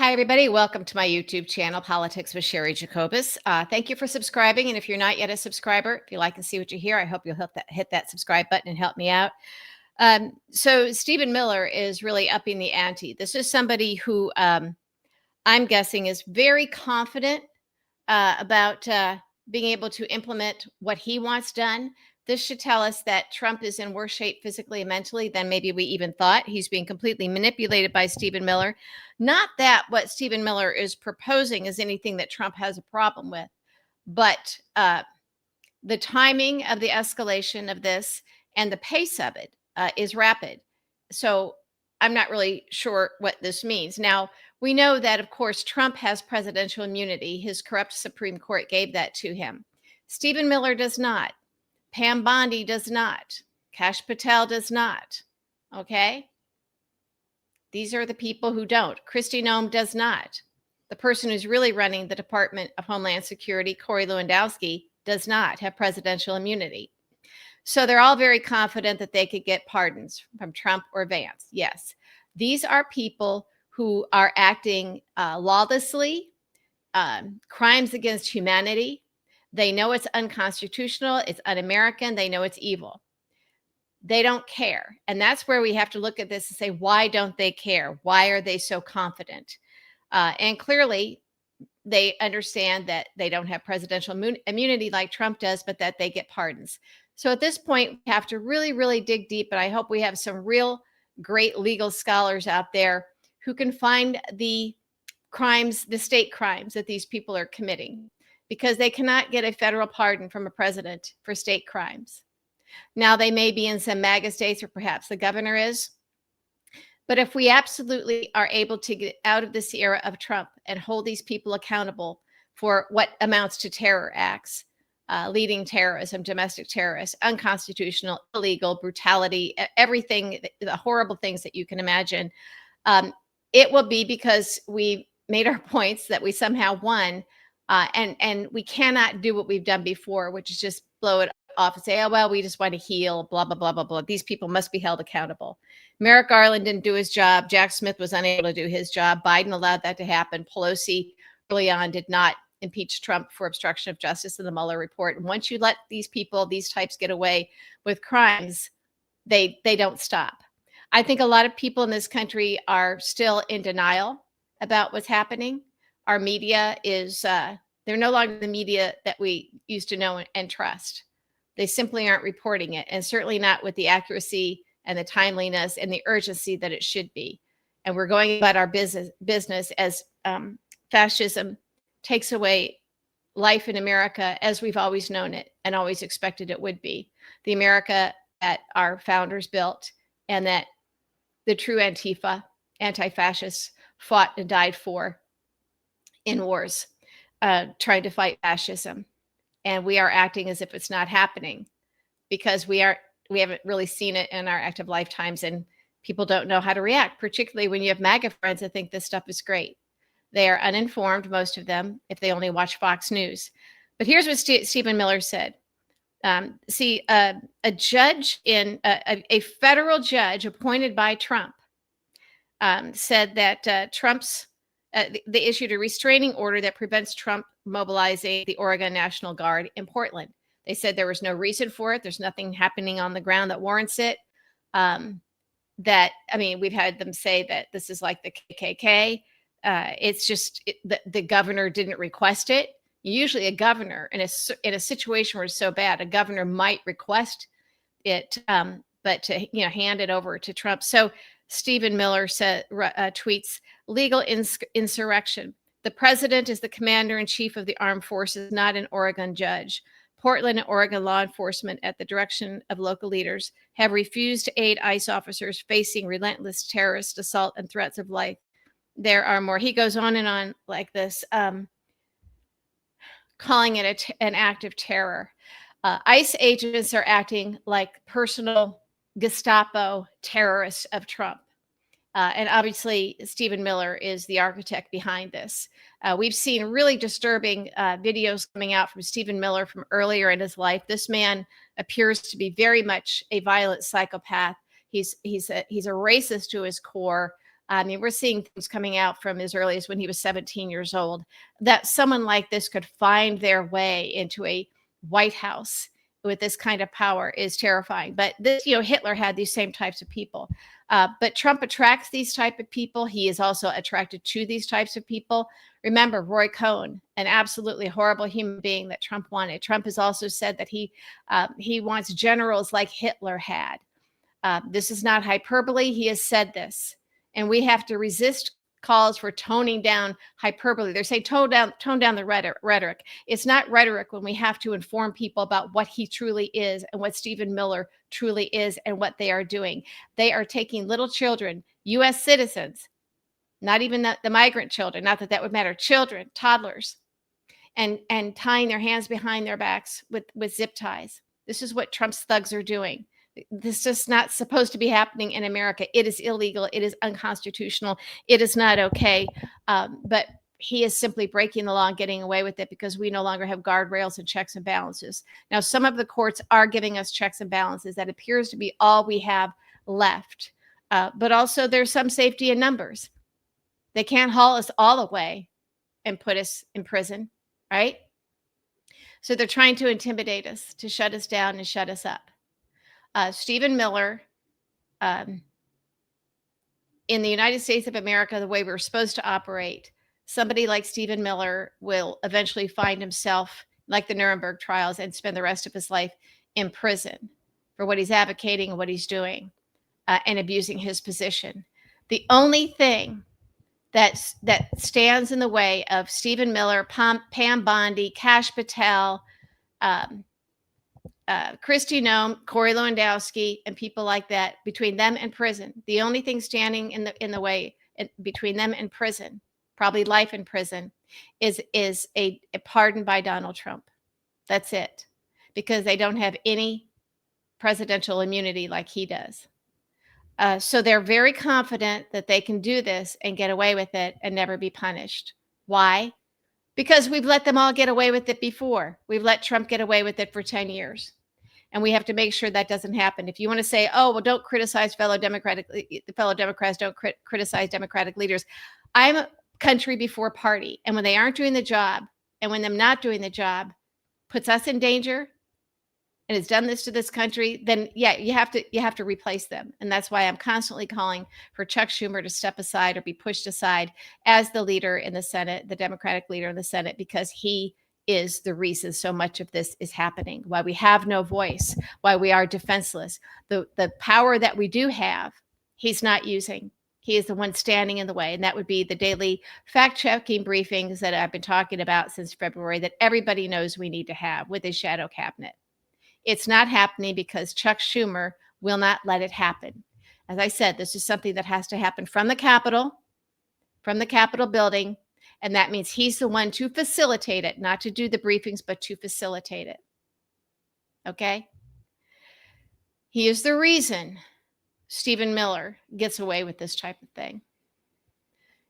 Hi, everybody. Welcome to my YouTube channel, Politics with Sherry Jacobus. Thank you for subscribing. And if you're not yet a subscriber, if you like and see what you hear, I hope you'll hit that subscribe button and help me out. So Stephen Miller is really upping the ante. This is somebody who I'm guessing is very confident about being able to implement what he wants done. This should tell us that Trump is in worse shape physically and mentally than maybe we even thought. He's being completely manipulated by Stephen Miller. Not that what Stephen Miller is proposing is anything that Trump has a problem with, but the timing of the escalation of this and the pace of it is rapid. So I'm not really sure what this means. Now, we know that, of course, Trump has presidential immunity. His corrupt Supreme Court gave that to him. Stephen Miller does not. Pam Bondi does not. Kash Patel does not. Okay? These are the people who don't. Kristi Noem does not. The person who's really running the Department of Homeland Security, Corey Lewandowski, does not have presidential immunity. So they're all very confident that they could get pardons from Trump or Vance. Yes. These are people who are acting lawlessly, crimes against humanity. They know it's unconstitutional, it's un-American, they know it's evil. They don't care. And that's where we have to look at this and say, why don't they care? Why are they so confident? And clearly, they understand that they don't have presidential immunity like Trump does, but that they get pardons. So at this point, we have to really, really dig deep. And I hope we have some real great legal scholars out there who can find the crimes, the state crimes that these people are committing, because they cannot get a federal pardon from a president for state crimes. Now, they may be in some MAGA states, or perhaps the governor is. But if we absolutely are able to get out of this era of Trump and hold these people accountable for what amounts to terror acts, leading terrorism, domestic terrorists, unconstitutional, illegal, brutality, everything, the horrible things that you can imagine, it will be because we made our points that we somehow won. And we cannot do what we've done before, which is just blow it off and say, oh, well, we just want to heal, blah, blah, blah, blah, blah. These people must be held accountable. Merrick Garland didn't do his job. Jack Smith was unable to do his job. Biden allowed that to happen. Pelosi early on did not impeach Trump for obstruction of justice in the Mueller report. And once you let these people, these types get away with crimes, they don't stop. I think a lot of people in this country are still in denial about what's happening. Our media is, they're no longer the media that we used to know and trust. They simply aren't reporting it, and certainly not with the accuracy and the timeliness and the urgency that it should be. And we're going about our business as fascism takes away life in America as we've always known it and always expected it would be. The America that our founders built and that the true Antifa, anti-fascists, fought and died for in wars, trying to fight fascism. And we are acting as if it's not happening because we haven't really seen it in our active lifetimes, and people don't know how to react, particularly when you have MAGA friends that think this stuff is great. They are uninformed, most of them, if they only watch Fox News. But here's what Stephen Miller said. A judge a federal judge appointed by Trump said that they issued a restraining order that prevents Trump mobilizing the Oregon National Guard in Portland. They said there was no reason for it. There's nothing happening on the ground that warrants it. We've had them say that this is like the KKK. It's just the governor didn't request it. Usually a governor in a situation where it's so bad, a governor might request it, but to hand it over to Trump. So Stephen Miller tweets, legal insurrection. The president is the commander in chief of the armed forces, not an Oregon judge. Portland and Oregon law enforcement, at the direction of local leaders, have refused to aid ICE officers facing relentless terrorist assault and threats of life. There are more. He goes on and on like this, calling it an act of terror. ICE agents are acting like personal Gestapo terrorists of Trump. And obviously, Stephen Miller is the architect behind this. We've seen really disturbing videos coming out from Stephen Miller from earlier in his life. This man appears to be very much a violent psychopath. He's a racist to his core. I mean, we're seeing things coming out from as early as when he was 17 years old, that someone like this could find their way into a White House with this kind of power is terrifying. But this, Hitler had these same types of people. But Trump attracts these type of people. He is also attracted to these types of people. Remember, Roy Cohn, an absolutely horrible human being that Trump wanted. Trump has also said that he wants generals like Hitler had. This is not hyperbole. He has said this, and we have to resist calls for toning down hyperbole. They're saying tone down the rhetoric. It's not rhetoric when we have to inform people about what he truly is and what Stephen Miller truly is and what they are doing. They are taking little children, U.S. citizens, not even the migrant children, not that that would matter, children, toddlers, and tying their hands behind their backs with zip ties. This is what Trump's thugs are doing. This is not supposed to be happening in America. It is illegal. It is unconstitutional. It is not okay. But he is simply breaking the law and getting away with it because we no longer have guardrails and checks and balances. Now, some of the courts are giving us checks and balances. That appears to be all we have left. But also there's some safety in numbers. They can't haul us all away and put us in prison, right? So they're trying to intimidate us, to shut us down and shut us up. Stephen Miller, in the United States of America, the way we're supposed to operate, somebody like Stephen Miller will eventually find himself like the Nuremberg trials and spend the rest of his life in prison for what he's advocating and what he's doing and abusing his position. The only thing that stands in the way of Stephen Miller, Pam Bondi, Kash Patel, Kristi Noem, Corey Lewandowski, and people like that, between them and prison, the only thing standing in the way between them and prison, probably life in prison, is a pardon by Donald Trump. That's it, because they don't have any presidential immunity like he does. So they're very confident that they can do this and get away with it and never be punished. Why? Because we've let them all get away with it before. We've let Trump get away with it for 10 years. And we have to make sure that doesn't happen. If you want to say, oh, well, don't criticize fellow Democrats, don't criticize Democratic leaders. I'm a country before party. And when they aren't doing the job, and when them not doing the job puts us in danger and has done this to this country, then yeah, you have to replace them. And that's why I'm constantly calling for Chuck Schumer to step aside or be pushed aside as the leader in the Senate, the Democratic leader in the Senate, because he is the reason so much of this is happening, why we have no voice, why we are defenseless. The power that we do have, he's not using. He is the one standing in the way. And that would be the daily fact-checking briefings that I've been talking about since February that everybody knows we need to have with his shadow cabinet. It's not happening because Chuck Schumer will not let it happen. As I said, this is something that has to happen from the Capitol building. And that means he's the one to facilitate it, not to do the briefings, but to facilitate it. Okay? He is the reason Stephen Miller gets away with this type of thing.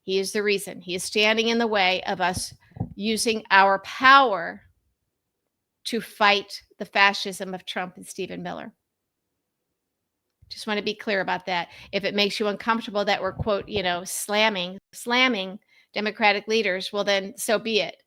He is the reason. He is standing in the way of us using our power to fight the fascism of Trump and Stephen Miller. Just want to be clear about that. If it makes you uncomfortable that we're, quote, slamming Democratic leaders, well, then so be it.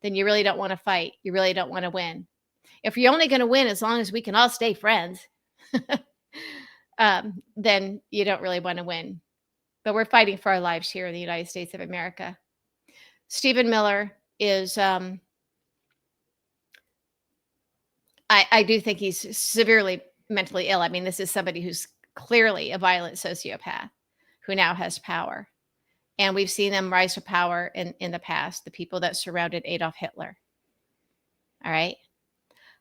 Then you really don't want to fight. You really don't want to win. If you're only going to win as long as we can all stay friends, then you don't really want to win. But we're fighting for our lives here in the United States of America. Stephen Miller is, I do think he's severely mentally ill. I mean, this is somebody who's clearly a violent sociopath who now has power. And we've seen them rise to power in the past, the people that surrounded Adolf Hitler. All right.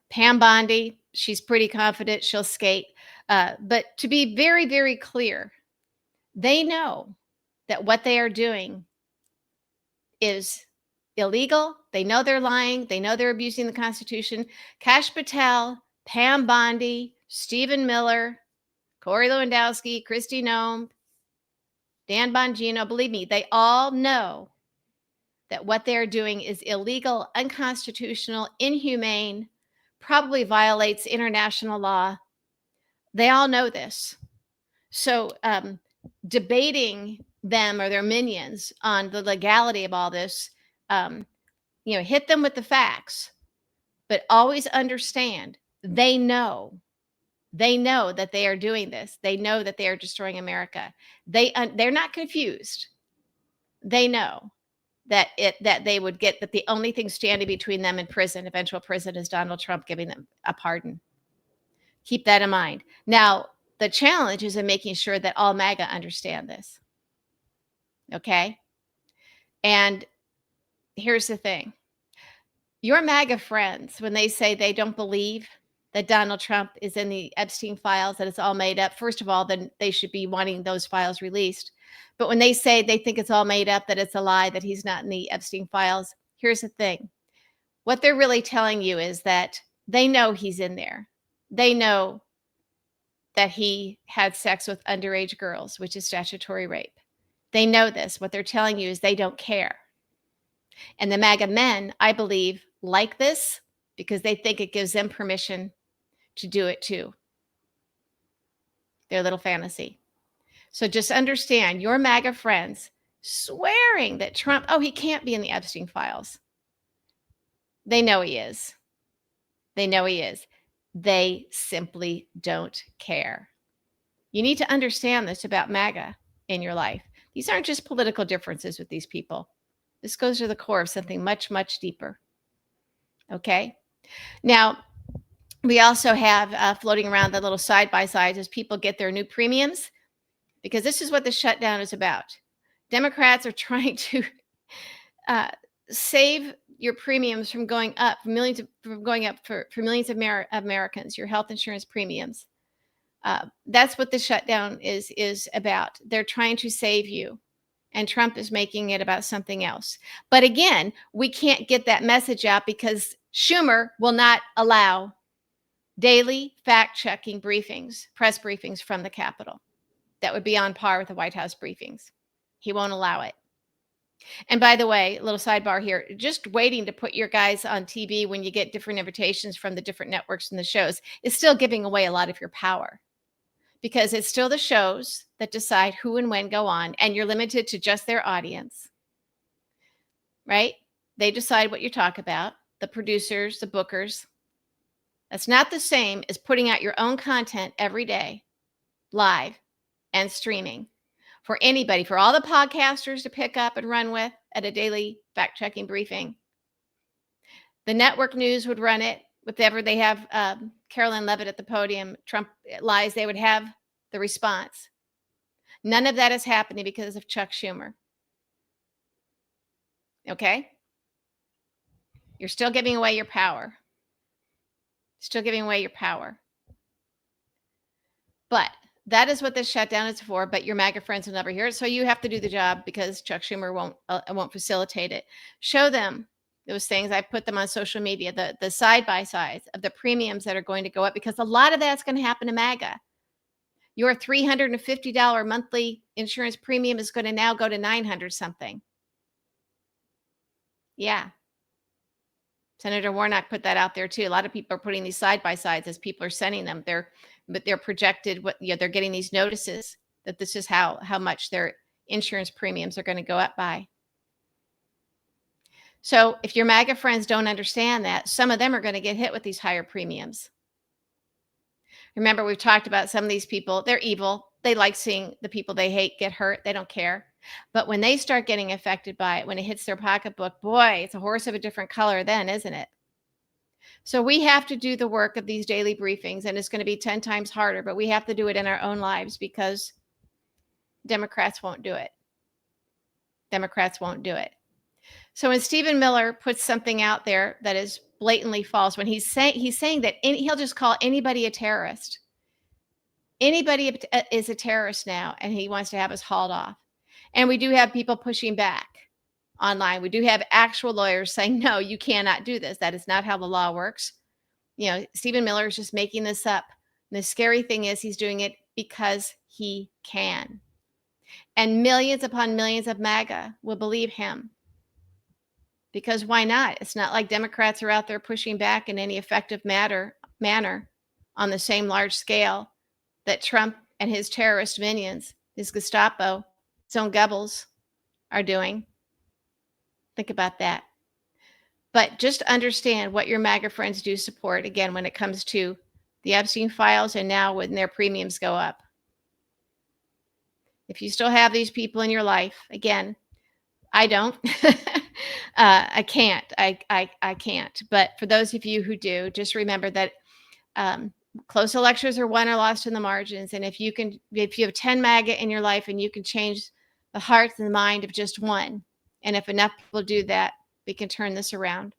Pam Bondi, she's pretty confident she'll skate. But to be very, very clear, they know that what they are doing is illegal. They know they're lying. They know they're abusing the Constitution. Kash Patel, Pam Bondi, Stephen Miller, Corey Lewandowski, Kristi Noem, Dan Bongino, believe me, they all know that what they're doing is illegal, unconstitutional, inhumane, probably violates international law. They all know this. So debating them or their minions on the legality of all this, hit them with the facts, but always understand they know that they are doing this. They know that they are destroying America. They're not confused. They know that they would get that the only thing standing between them and prison, eventual prison, is Donald Trump giving them a pardon. Keep that in mind. Now, the challenge is in making sure that all MAGA understand this. Okay? And here's the thing. Your MAGA friends, when they say they don't believe that Donald Trump is in the Epstein files, that it's all made up, first of all, then they should be wanting those files released. But when they say they think it's all made up, that it's a lie, that he's not in the Epstein files, here's the thing. What they're really telling you is that they know he's in there. They know that he had sex with underage girls, which is statutory rape. They know this. What they're telling you is they don't care. And the MAGA men, I believe, like this because they think it gives them permission to do it too. Their little fantasy. So just understand, your MAGA friends swearing that Trump, he can't be in the Epstein files. They know he is. They know he is. They simply don't care. You need to understand this about MAGA in your life. These aren't just political differences with these people. This goes to the core of something much, much deeper. Okay? Now, we also have floating around the little side-by-sides as people get their new premiums, because this is what the shutdown is about. Democrats are trying to save your premiums from going up, for millions of Americans, your health insurance premiums. That's what the shutdown is about. They're trying to save you, and Trump is making it about something else. But again, we can't get that message out because Schumer will not allow daily fact-checking briefings, press briefings from the Capitol. That would be on par with the White House briefings. He won't allow it. And by the way, a little sidebar here, just waiting to put your guys on TV when you get different invitations from the different networks and the shows is still giving away a lot of your power, because it's still the shows that decide who and when go on, and you're limited to just their audience, right? They decide what you talk about, the producers, the bookers. That's not the same as putting out your own content every day, live and streaming, for anybody, for all the podcasters to pick up and run with at a daily fact-checking briefing. The network news would run it. Whatever they have, Carolyn Levitt at the podium, Trump lies, they would have the response. None of that is happening because of Chuck Schumer. Okay? You're still giving away your power. Still giving away your power. But that is what this shutdown is for. But your MAGA friends will never hear it. So you have to do the job because Chuck Schumer won't facilitate it. Show them those things. I put them on social media, the side-by-sides of the premiums that are going to go up, because a lot of that's going to happen to MAGA. Your $350 monthly insurance premium is going to now go to $900 something. Yeah. Senator Warnock put that out there too. A lot of people are putting these side-by-sides as people are sending them. They're projected they're getting these notices that this is how much their insurance premiums are going to go up by. So if your MAGA friends don't understand that, some of them are going to get hit with these higher premiums. Remember, we've talked about some of these people. They're evil. They like seeing the people they hate get hurt. They don't care. But when they start getting affected by it, when it hits their pocketbook, boy, it's a horse of a different color then, isn't it? So we have to do the work of these daily briefings, and it's going to be 10 times harder, but we have to do it in our own lives because Democrats won't do it. Democrats won't do it. So when Stephen Miller puts something out there that is blatantly false, when he's saying that he'll just call anybody a terrorist. Anybody is a terrorist now, and he wants to have us hauled off. And we do have people pushing back online. We do have actual lawyers saying, no, you cannot do this. That is not how the law works. Stephen Miller is just making this up. And the scary thing is he's doing it because he can. And millions upon millions of MAGA will believe him. Because why not? It's not like Democrats are out there pushing back in any effective manner on the same large scale that Trump and his terrorist minions, his Gestapo, Zone Goebbels are doing. Think about that. But just understand what your MAGA friends do support, again, when it comes to the Epstein files and now when their premiums go up. If you still have these people in your life, again, I don't. I can't. I can't. But for those of you who do, just remember that um, close elections are won or lost in the margins. And if you have 10 MAGA in your life and you can change the heart and the mind of just one, and if enough people do that, we can turn this around.